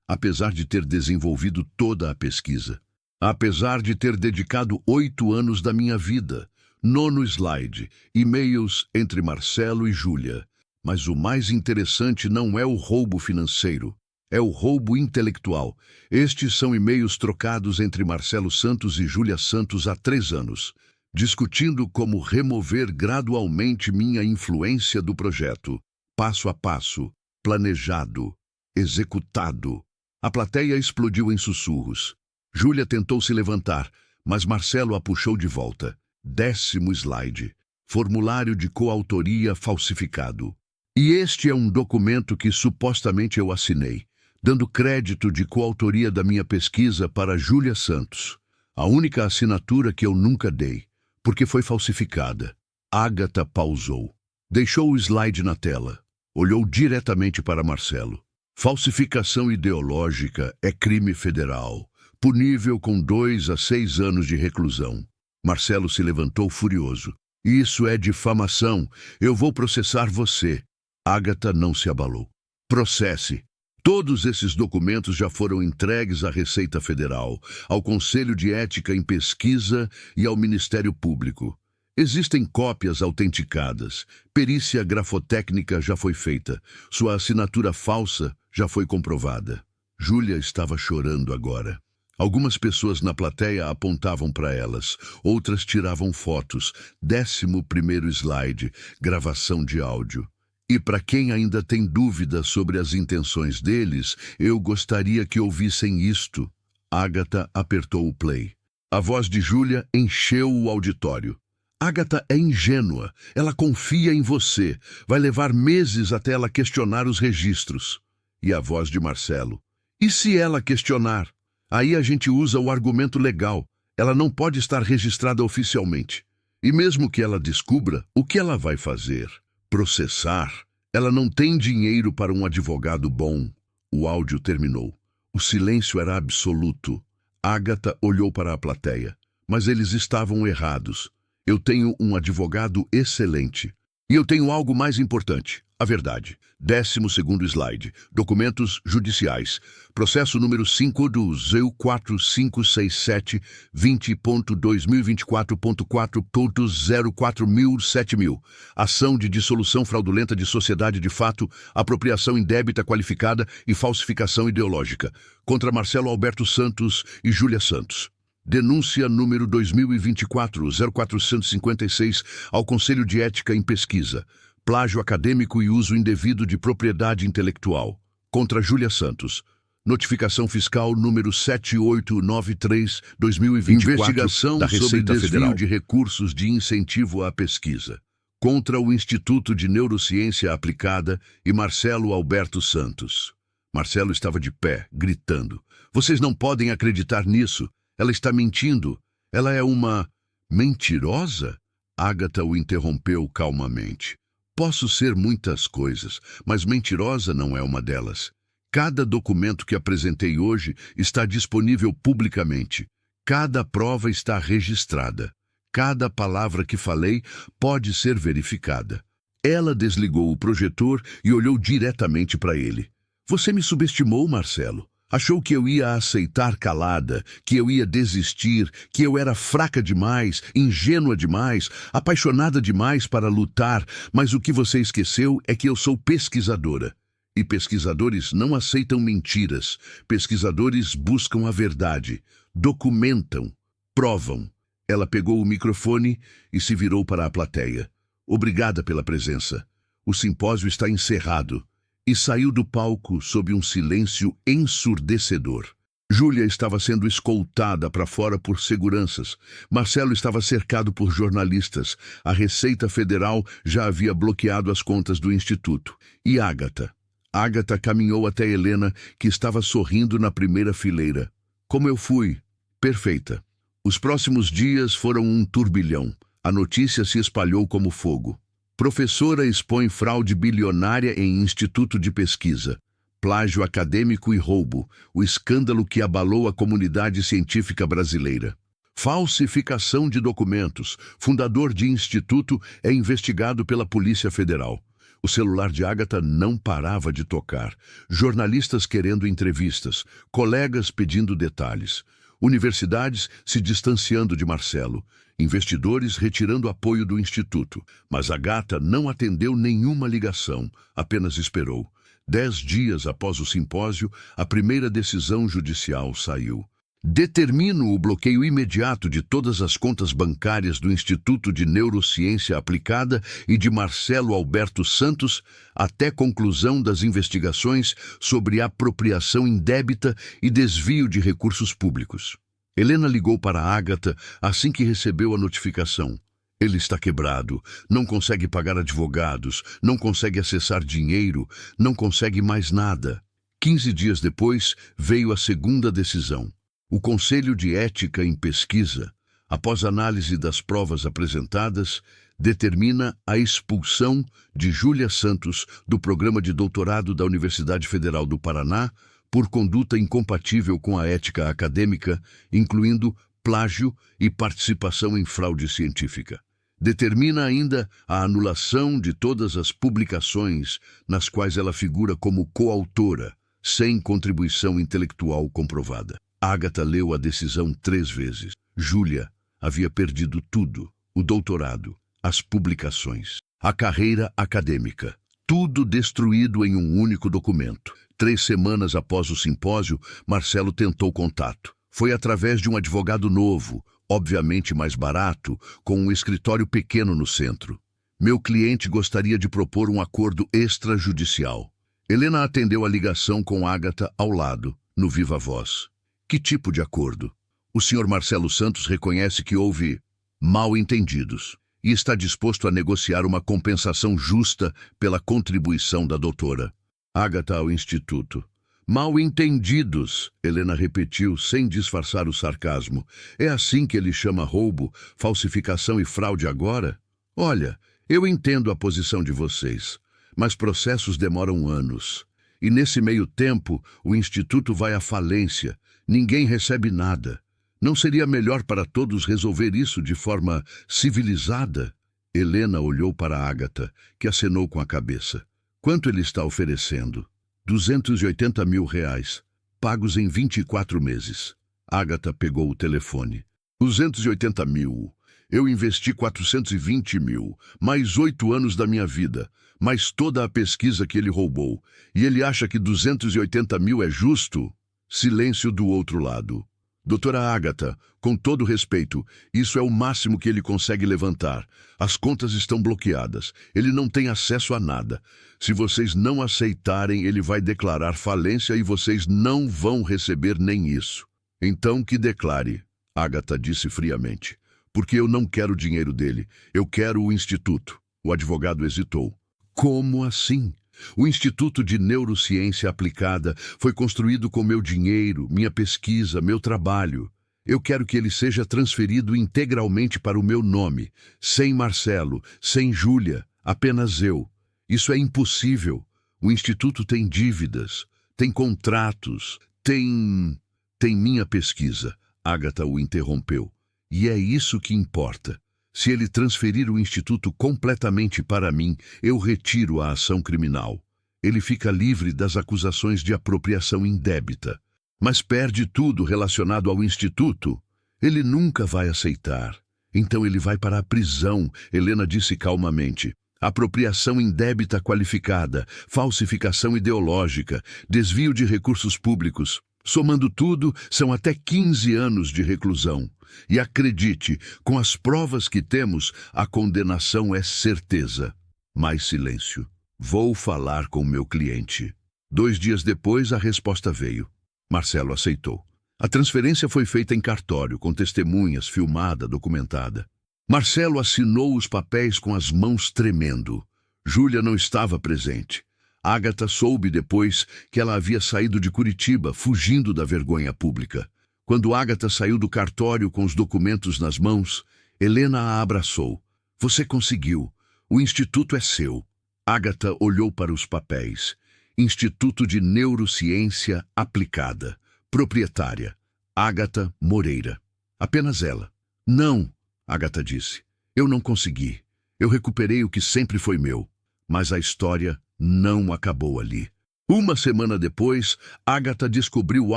Apesar de ter desenvolvido toda a pesquisa. Apesar de ter dedicado 8 anos da minha vida. Nono slide. E-mails entre Marcelo e Júlia. Mas o mais interessante não é o roubo financeiro, é o roubo intelectual. Estes são e-mails trocados entre Marcelo Santos e Júlia Santos há 3 anos, discutindo como remover gradualmente minha influência do projeto, passo a passo, planejado, executado. A plateia explodiu em sussurros. Júlia tentou se levantar, mas Marcelo a puxou de volta. 10º slide. Formulário de coautoria falsificado. E este é um documento que supostamente eu assinei, dando crédito de coautoria da minha pesquisa para Júlia Santos. A única assinatura que eu nunca dei, porque foi falsificada. Ágata pausou. Deixou o slide na tela. Olhou diretamente para Marcelo. Falsificação ideológica é crime federal, punível com 2 a 6 anos de reclusão. Marcelo se levantou furioso. Isso é difamação. Eu vou processar você. Ágata não se abalou. Processe. Todos esses documentos já foram entregues à Receita Federal, ao Conselho de Ética em Pesquisa e ao Ministério Público. Existem cópias autenticadas. Perícia grafotécnica já foi feita. Sua assinatura falsa já foi comprovada. Júlia estava chorando agora. Algumas pessoas na plateia apontavam para elas, outras tiravam fotos. 11º slide, gravação de áudio. E para quem ainda tem dúvidas sobre as intenções deles, eu gostaria que ouvissem isto. Ágata apertou o play. A voz de Júlia encheu o auditório. Ágata é ingênua, ela confia em você. Vai levar meses até ela questionar os registros. E a voz de Marcelo. E se ela questionar? Aí a gente usa o argumento legal. Ela não pode estar registrada oficialmente. E mesmo que ela descubra, o que ela vai fazer? Processar. Ela não tem dinheiro para um advogado bom. O áudio terminou. O silêncio era absoluto. Ágata olhou para a plateia. Mas eles estavam errados. Eu tenho um advogado excelente. E eu tenho algo mais importante, a verdade. 12º slide. Documentos judiciais. Processo número 5 do ZEU 4567 20.2024.4.04000. Ação de dissolução fraudulenta de sociedade de fato, apropriação indébita qualificada e falsificação ideológica. Contra Marcelo Alberto Santos e Júlia Santos. Denúncia número 2024-0456 ao Conselho de Ética em Pesquisa. Plágio acadêmico e uso indevido de propriedade intelectual. Contra Júlia Santos. Notificação fiscal número 7893-2024 investigação da Receita sobre desvio Federal de recursos de incentivo à pesquisa. Contra o Instituto de Neurociência Aplicada e Marcelo Alberto Santos. Marcelo estava de pé, gritando. Vocês não podem acreditar nisso. Ela está mentindo. Ela é uma mentirosa? Ágata o interrompeu calmamente. Posso ser muitas coisas, mas mentirosa não é uma delas. Cada documento que apresentei hoje está disponível publicamente. Cada prova está registrada. Cada palavra que falei pode ser verificada. Ela desligou o projetor e olhou diretamente para ele. Você me subestimou, Marcelo. Achou que eu ia aceitar calada, que eu ia desistir, que eu era fraca demais, ingênua demais, apaixonada demais para lutar, mas o que você esqueceu é que eu sou pesquisadora. E pesquisadores não aceitam mentiras. Pesquisadores buscam a verdade, documentam, provam. Ela pegou o microfone e se virou para a plateia. Obrigada pela presença. O simpósio está encerrado. E saiu do palco sob um silêncio ensurdecedor. Júlia estava sendo escoltada para fora por seguranças. Marcelo estava cercado por jornalistas. A Receita Federal já havia bloqueado as contas do Instituto. E Ágata? Ágata caminhou até Helena, que estava sorrindo na primeira fileira. Como eu fui? Perfeita. Os próximos dias foram um turbilhão. A notícia se espalhou como fogo. Professora expõe fraude bilionária em instituto de pesquisa. Plágio acadêmico e roubo, o escândalo que abalou a comunidade científica brasileira. Falsificação de documentos. Fundador de instituto é investigado pela Polícia Federal. O celular de Ágata não parava de tocar. Jornalistas querendo entrevistas, colegas pedindo detalhes. Universidades se distanciando de Marcelo. Investidores retirando apoio do Instituto. Mas Ágata não atendeu nenhuma ligação, apenas esperou. 10 dias após o simpósio, a primeira decisão judicial saiu. Determino o bloqueio imediato de todas as contas bancárias do Instituto de Neurociência Aplicada e de Marcelo Alberto Santos até conclusão das investigações sobre apropriação indébita e desvio de recursos públicos. Helena ligou para Ágata assim que recebeu a notificação. Ele está quebrado, não consegue pagar advogados, não consegue acessar dinheiro, não consegue mais nada. 15 dias depois, veio a segunda decisão. O Conselho de Ética em Pesquisa, após análise das provas apresentadas, determina a expulsão de Júlia Santos do programa de doutorado da Universidade Federal do Paraná por conduta incompatível com a ética acadêmica, incluindo plágio e participação em fraude científica. Determina ainda a anulação de todas as publicações nas quais ela figura como coautora, sem contribuição intelectual comprovada. Ágata leu a decisão 3 vezes. Júlia havia perdido tudo: o doutorado, as publicações, a carreira acadêmica. Tudo destruído em um único documento. 3 semanas após o simpósio, Marcelo tentou contato. Foi através de um advogado novo, obviamente mais barato, com um escritório pequeno no centro. Meu cliente gostaria de propor um acordo extrajudicial. Helena atendeu a ligação com Ágata ao lado, no viva voz. Que tipo de acordo? O senhor Marcelo Santos reconhece que houve mal-entendidos e está disposto a negociar uma compensação justa pela contribuição da doutora. Ágata ao Instituto. Mal-entendidos, Helena repetiu sem disfarçar o sarcasmo. É assim que ele chama roubo, falsificação e fraude agora? Olha, eu entendo a posição de vocês, mas processos demoram anos. E nesse meio tempo, o Instituto vai à falência. Ninguém recebe nada. Não seria melhor para todos resolver isso de forma civilizada? Helena olhou para Ágata, que acenou com a cabeça. Quanto ele está oferecendo? 280 mil reais, pagos em 24 meses. Ágata pegou o telefone. 280 mil. Eu investi 420 mil, mais 8 anos da minha vida, mais toda a pesquisa que ele roubou. E ele acha que 280 mil é justo? Silêncio do outro lado. Doutora Ágata, com todo respeito, isso é o máximo que ele consegue levantar. As contas estão bloqueadas. Ele não tem acesso a nada. Se vocês não aceitarem, ele vai declarar falência e vocês não vão receber nem isso. Então que declare, Ágata disse friamente. Porque eu não quero o dinheiro dele. Eu quero o Instituto. O advogado hesitou. Como assim? O Instituto de Neurociência Aplicada foi construído com meu dinheiro, minha pesquisa, meu trabalho. Eu quero que ele seja transferido integralmente para o meu nome, sem Marcelo, sem Júlia, apenas eu. Isso é impossível. O Instituto tem dívidas, tem contratos, tem minha pesquisa. Ágata o interrompeu. E é isso que importa. Se ele transferir o Instituto completamente para mim, eu retiro a ação criminal. Ele fica livre das acusações de apropriação indébita. Mas perde tudo relacionado ao Instituto. Ele nunca vai aceitar. Então ele vai para a prisão, Helena disse calmamente. Apropriação indébita qualificada, falsificação ideológica, desvio de recursos públicos. Somando tudo, são até 15 anos de reclusão. E acredite, com as provas que temos, a condenação é certeza. Mais silêncio. Vou falar com meu cliente. 2 dias depois, a resposta veio. Marcelo aceitou. A transferência foi feita em cartório, com testemunhas, filmada, documentada. Marcelo assinou os papéis com as mãos tremendo. Júlia não estava presente. Ágata soube depois que ela havia saído de Curitiba, fugindo da vergonha pública. Quando Ágata saiu do cartório com os documentos nas mãos, Helena a abraçou. Você conseguiu. O Instituto é seu. Ágata olhou para os papéis. Instituto de Neurociência Aplicada. Proprietária. Ágata Moreira. Apenas ela. Não, Ágata disse. Eu não consegui. Eu recuperei o que sempre foi meu. Mas a história não acabou ali. 1 semana depois, Ágata descobriu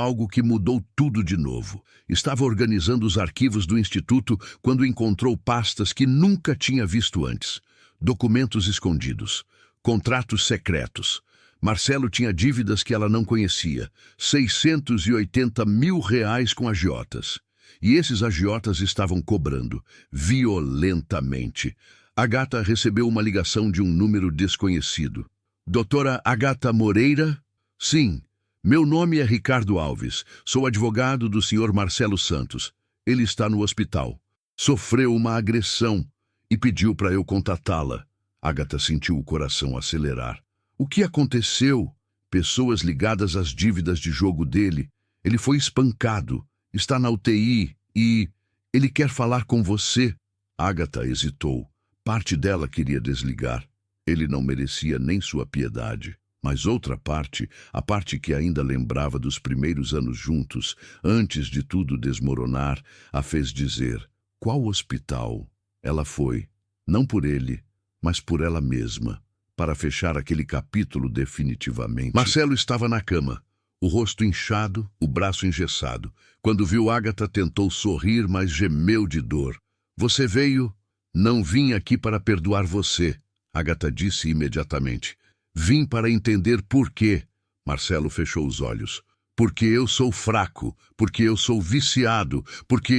algo que mudou tudo de novo. Estava organizando os arquivos do Instituto quando encontrou pastas que nunca tinha visto antes. Documentos escondidos. Contratos secretos. Marcelo tinha dívidas que ela não conhecia. 680 mil reais com agiotas. E esses agiotas estavam cobrando, violentamente. Ágata recebeu uma ligação de um número desconhecido. Doutora Ágata Moreira? Sim. Meu nome é Ricardo Alves. Sou advogado do Sr. Marcelo Santos. Ele está no hospital. Sofreu uma agressão e pediu para eu contatá-la. Agatha sentiu o coração acelerar. O que aconteceu? Pessoas ligadas às dívidas de jogo dele. Ele foi espancado. Está na UTI e... ele quer falar com você. Agatha hesitou. Parte dela queria desligar. Ele não merecia nem sua piedade. Mas outra parte, a parte que ainda lembrava dos primeiros anos juntos, antes de tudo desmoronar, a fez dizer: qual hospital? Ela foi, não por ele, mas por ela mesma, para fechar aquele capítulo definitivamente. Marcelo estava na cama, o rosto inchado, o braço engessado. Quando viu Agatha, tentou sorrir, mas gemeu de dor. Você veio? Não vim aqui para perdoar você, Agatha disse imediatamente. Vim para entender por quê. Marcelo fechou os olhos. Porque eu sou fraco, porque eu sou viciado, porque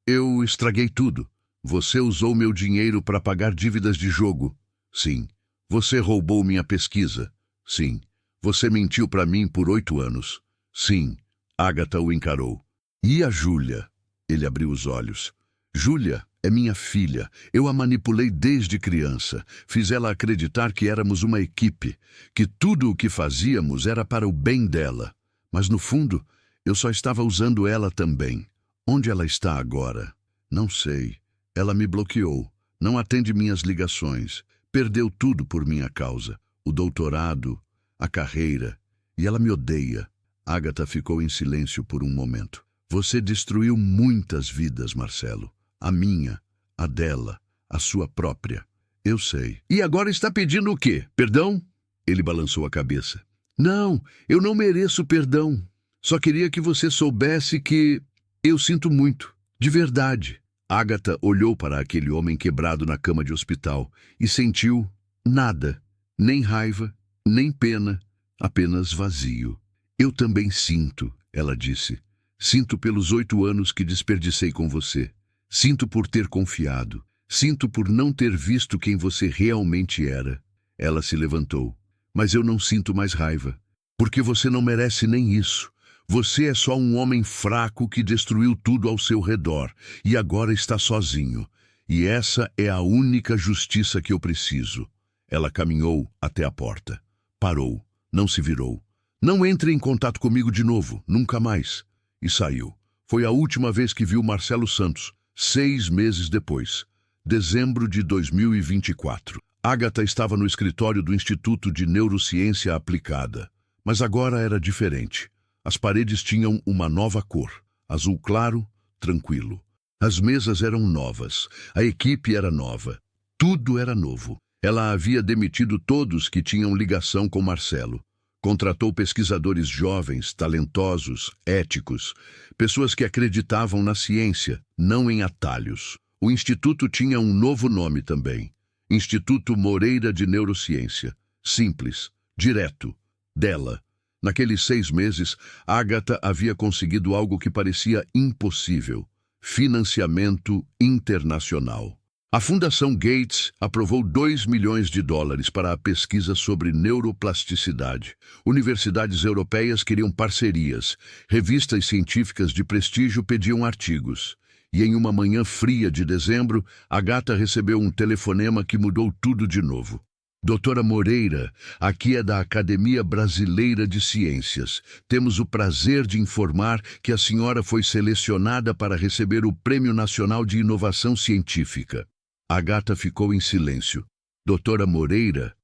eu estraguei tudo. Você usou meu dinheiro para pagar dívidas de jogo. Sim. Você roubou minha pesquisa. Sim. Você mentiu para mim por 8 anos. Sim. Agatha o encarou. E a Júlia? Ele abriu os olhos. Júlia é minha filha. Eu a manipulei desde criança. Fiz ela acreditar que éramos uma equipe, que tudo o que fazíamos era para o bem dela. Mas no fundo, eu só estava usando ela também. Onde ela está agora? Não sei. Ela me bloqueou. Não atende minhas ligações. Perdeu tudo por minha causa. O doutorado, a carreira. E ela me odeia. Agatha ficou em silêncio por um momento. Você destruiu muitas vidas, Marcelo. A minha, a dela, a sua própria. Eu sei. E agora está pedindo o quê? Perdão? Ele balançou a cabeça. Não, eu não mereço perdão. Só queria que você soubesse que eu sinto muito. De verdade. Agatha olhou para aquele homem quebrado na cama de hospital e sentiu nada. Nem raiva, nem pena, apenas vazio. Eu também sinto, ela disse. Sinto pelos 8 anos que desperdicei com você. Sinto por ter confiado. Sinto por não ter visto quem você realmente era. Ela se levantou. Mas eu não sinto mais raiva. Porque você não merece nem isso. Você é só um homem fraco que destruiu tudo ao seu redor. E agora está sozinho. E essa é a única justiça que eu preciso. Ela caminhou até a porta. Parou. Não se virou. Não entre em contato comigo de novo. Nunca mais. E saiu. Foi a última vez que viu Marcelo Santos. 6 meses depois, dezembro de 2024. Agatha estava no escritório do Instituto de Neurociência Aplicada. Mas agora era diferente. As paredes tinham uma nova cor. Azul claro, tranquilo. As mesas eram novas. A equipe era nova. Tudo era novo. Ela havia demitido todos que tinham ligação com Marcelo. Contratou pesquisadores jovens, talentosos, éticos, pessoas que acreditavam na ciência, não em atalhos. O instituto tinha um novo nome também. Instituto Moreira de Neurociência. Simples, direto, dela. Naqueles 6 meses, Agatha havia conseguido algo que parecia impossível: financiamento internacional. A Fundação Gates aprovou $2 milhões para a pesquisa sobre neuroplasticidade. Universidades europeias queriam parcerias. Revistas científicas de prestígio pediam artigos. E em uma manhã fria de dezembro, Agatha recebeu um telefonema que mudou tudo de novo. Doutora Moreira, aqui é da Academia Brasileira de Ciências. Temos o prazer de informar que a senhora foi selecionada para receber o Prêmio Nacional de Inovação Científica. Agatha ficou em silêncio. Doutora Moreira,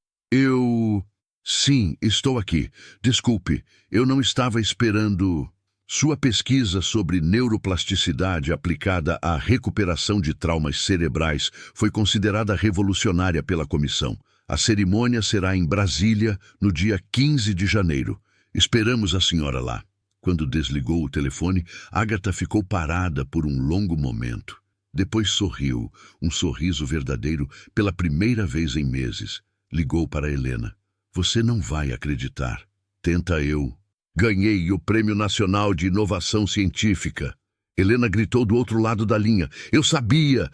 Sim, estou aqui. Desculpe, eu não estava esperando... Sua pesquisa sobre neuroplasticidade aplicada à recuperação de traumas cerebrais foi considerada revolucionária pela comissão. A cerimônia será em Brasília, no dia 15 de janeiro. Esperamos a senhora lá. Quando desligou o telefone, Agatha ficou parada por um longo momento. Depois sorriu, um sorriso verdadeiro, pela primeira vez em meses. Ligou para Helena. Você não vai acreditar. Tenta eu. Ganhei o Prêmio Nacional de Inovação Científica. Helena gritou do outro lado da linha. Eu sabia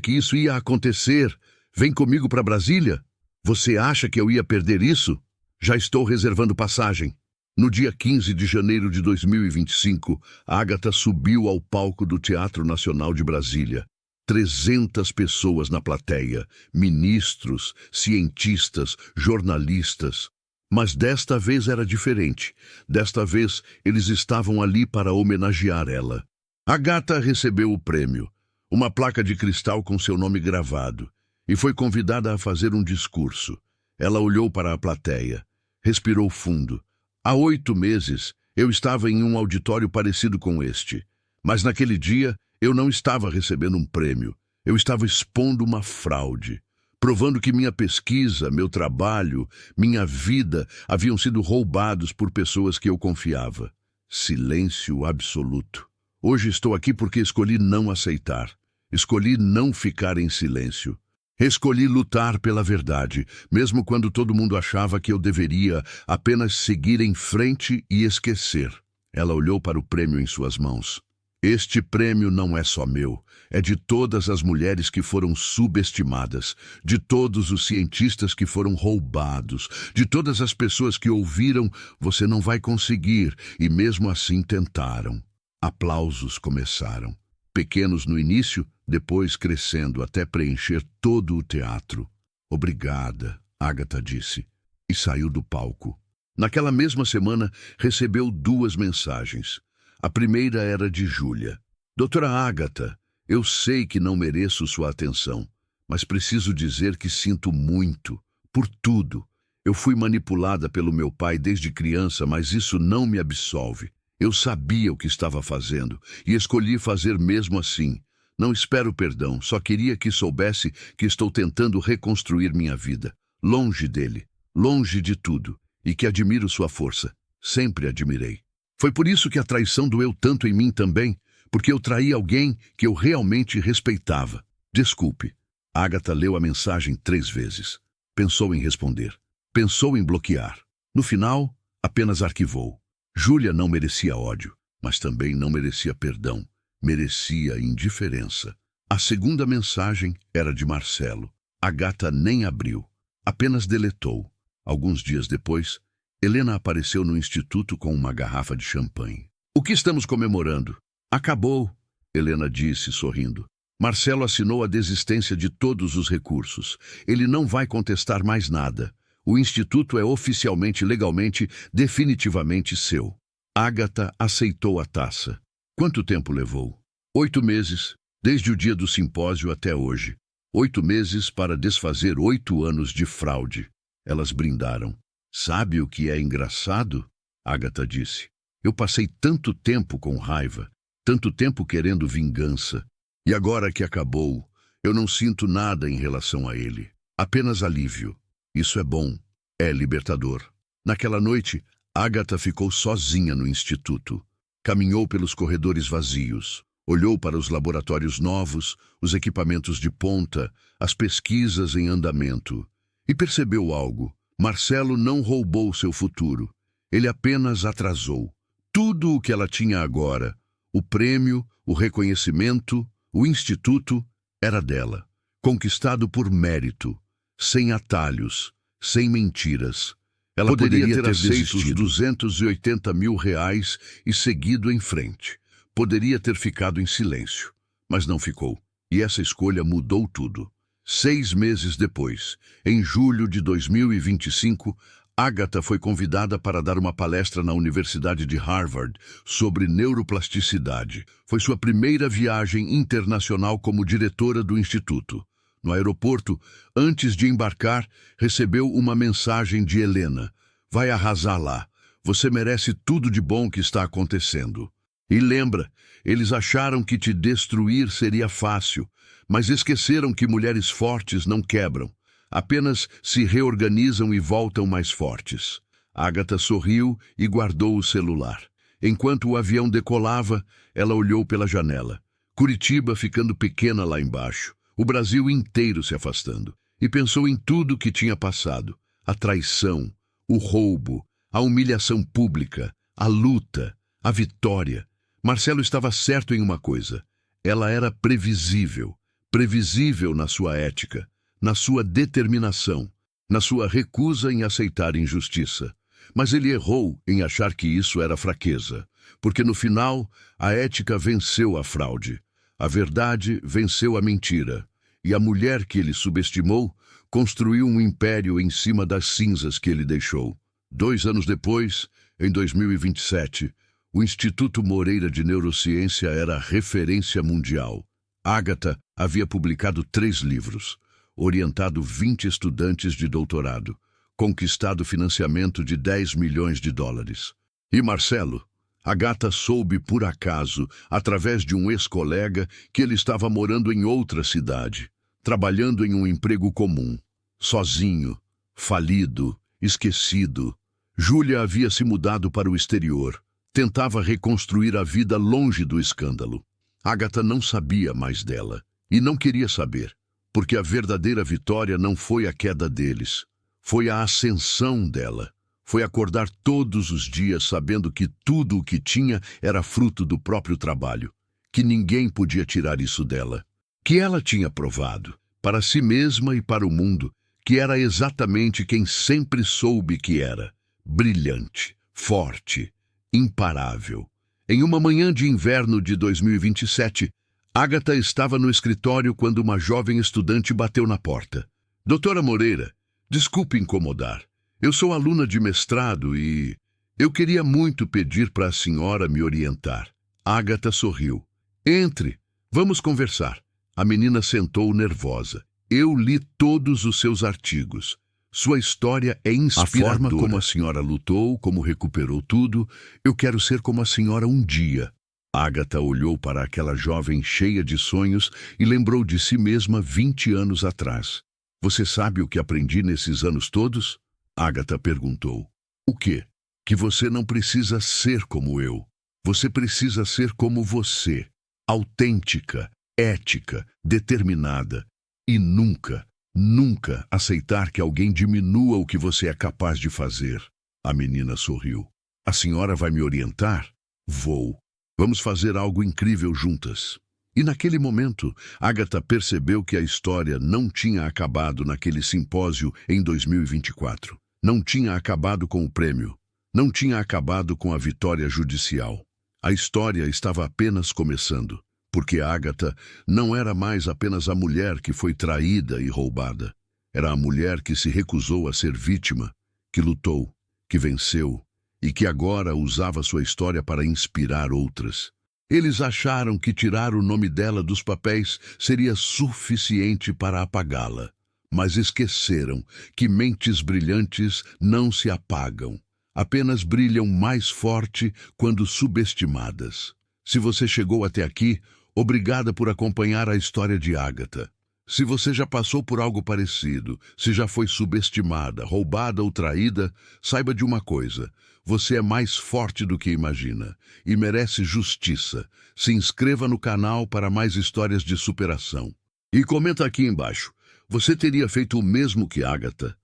que isso ia acontecer. Vem comigo para Brasília? Você acha que eu ia perder isso? Já estou reservando passagem. No dia 15 de janeiro de 2025, Ágata subiu ao palco do Teatro Nacional de Brasília. 300 pessoas na plateia, ministros, cientistas, jornalistas. Mas desta vez era diferente. Desta vez, eles estavam ali para homenagear ela. Ágata recebeu o prêmio, uma placa de cristal com seu nome gravado, e foi convidada a fazer um discurso. Ela olhou para a plateia, respirou fundo. Há 8 meses, eu estava em um auditório parecido com este, mas naquele dia eu não estava recebendo um prêmio. Eu estava expondo uma fraude, provando que minha pesquisa, meu trabalho, minha vida haviam sido roubados por pessoas que eu confiava. Silêncio absoluto. Hoje estou aqui porque escolhi não aceitar. Escolhi não ficar em silêncio. Escolhi lutar pela verdade, mesmo quando todo mundo achava que eu deveria apenas seguir em frente e esquecer. Ela olhou para o prêmio em suas mãos. Este prêmio não é só meu, é de todas as mulheres que foram subestimadas, de todos os cientistas que foram roubados, de todas as pessoas que ouviram "você não vai conseguir" e mesmo assim tentaram. Aplausos começaram. Pequenos no início, depois crescendo até preencher todo o teatro. "Obrigada", Ágata disse, e saiu do palco. Naquela mesma semana, recebeu 2 mensagens. A primeira era de Júlia. "Doutora Ágata, eu sei que não mereço sua atenção, mas preciso dizer que sinto muito, por tudo. Eu fui manipulada pelo meu pai desde criança, mas isso não me absolve. Eu sabia o que estava fazendo e escolhi fazer mesmo assim. Não espero perdão, só queria que soubesse que estou tentando reconstruir minha vida, longe dele, longe de tudo, e que admiro sua força. Sempre admirei. Foi por isso que a traição doeu tanto em mim também, porque eu traí alguém que eu realmente respeitava. Desculpe." Ágata leu a mensagem 3 vezes. Pensou em responder. Pensou em bloquear. No final, apenas arquivou. Júlia não merecia ódio, mas também não merecia perdão. Merecia indiferença. A segunda mensagem era de Marcelo. Ágata nem abriu, apenas deletou. Alguns dias depois, Helena apareceu no instituto com uma garrafa de champanhe. "O que estamos comemorando?" "Acabou", Helena disse, sorrindo. "Marcelo assinou a desistência de todos os recursos. Ele não vai contestar mais nada. O instituto é oficialmente, legalmente, definitivamente seu." Ágata aceitou a taça. Quanto tempo levou? 8 meses, desde o dia do simpósio até hoje. 8 meses para desfazer 8 anos de fraude. Elas brindaram. "Sabe o que é engraçado?" Ágata disse. "Eu passei tanto tempo com raiva, tanto tempo querendo vingança. E agora que acabou, eu não sinto nada em relação a ele. Apenas alívio. Isso é bom, é libertador." Naquela noite, Ágata ficou sozinha no instituto. Caminhou pelos corredores vazios, olhou para os laboratórios novos, os equipamentos de ponta, as pesquisas em andamento, e percebeu algo. Marcelo não roubou seu futuro. Ele apenas atrasou. Tudo o que ela tinha agora, o prêmio, o reconhecimento, o instituto, era dela. Conquistado por mérito, sem atalhos, sem mentiras. Ela poderia ter aceito os 280 mil reais e seguido em frente. Poderia ter ficado em silêncio, mas não ficou. E essa escolha mudou tudo. 6 meses depois, em julho de 2025, Ágata foi convidada para dar uma palestra na Universidade de Harvard sobre neuroplasticidade. Foi sua primeira viagem internacional como diretora do instituto. No aeroporto, antes de embarcar, recebeu uma mensagem de Helena. "Vai arrasar lá. Você merece tudo de bom que está acontecendo. E lembra, eles acharam que te destruir seria fácil, mas esqueceram que mulheres fortes não quebram. Apenas se reorganizam e voltam mais fortes." Ágata sorriu e guardou o celular. Enquanto o avião decolava, ela olhou pela janela. Curitiba ficando pequena lá embaixo. O Brasil inteiro se afastando. E pensou em tudo que tinha passado. A traição, o roubo, a humilhação pública, a luta, a vitória. Marcelo estava certo em uma coisa. Ela era previsível. Previsível na sua ética, na sua determinação, na sua recusa em aceitar injustiça. Mas ele errou em achar que isso era fraqueza, porque no final a ética venceu a fraude, a verdade venceu a mentira, e a mulher que ele subestimou construiu um império em cima das cinzas que ele deixou. 2 anos depois, em 2027, o Instituto Moreira de Neurociência era referência mundial. Agatha havia publicado 3 livros, orientado 20 estudantes de doutorado, conquistado financiamento de 10 milhões de dólares. E Marcelo? Agatha soube por acaso, através de um ex-colega, que ele estava morando em outra cidade, trabalhando em um emprego comum, sozinho, falido, esquecido. Júlia havia se mudado para o exterior, tentava reconstruir a vida longe do escândalo. Agatha não sabia mais dela, e não queria saber, porque a verdadeira vitória não foi a queda deles, foi a ascensão dela. Foi acordar todos os dias sabendo que tudo o que tinha era fruto do próprio trabalho, que ninguém podia tirar isso dela, que ela tinha provado, para si mesma e para o mundo, que era exatamente quem sempre soube que era, brilhante, forte, imparável. Em uma manhã de inverno de 2027, Agatha estava no escritório quando uma jovem estudante bateu na porta. Doutora Moreira, desculpe incomodar. Eu sou aluna de mestrado e eu queria muito pedir para a senhora me orientar. Agatha sorriu. Entre, vamos conversar. A menina sentou nervosa. Eu li todos os seus artigos. Sua história é inspiradora. A forma como a senhora lutou, como recuperou tudo, eu quero ser como a senhora um dia. Agatha olhou para aquela jovem cheia de sonhos e lembrou de si mesma 20 anos atrás. Você sabe o que aprendi nesses anos todos? Agatha perguntou. O quê? Que você não precisa ser como eu. Você precisa ser como você. Autêntica, ética, determinada. E nunca, nunca aceitar que alguém diminua o que você é capaz de fazer. A menina sorriu. A senhora vai me orientar? Vou. Vamos fazer algo incrível juntas. E naquele momento, Agatha percebeu que a história não tinha acabado naquele simpósio em 2024. Não tinha acabado com o prêmio. Não tinha acabado com a vitória judicial. A história estava apenas começando, porque Agatha não era mais apenas a mulher que foi traída e roubada. Era a mulher que se recusou a ser vítima, que lutou, que venceu e que agora usava sua história para inspirar outras. Eles acharam que tirar o nome dela dos papéis seria suficiente para apagá-la. Mas esqueceram que mentes brilhantes não se apagam, apenas brilham mais forte quando subestimadas. Se você chegou até aqui, obrigada por acompanhar a história de Agatha. Se você já passou por algo parecido, se já foi subestimada, roubada ou traída, saiba de uma coisa: você é mais forte do que imagina e merece justiça. Se inscreva no canal para mais histórias de superação. E comenta aqui embaixo. Você teria feito o mesmo que Agatha?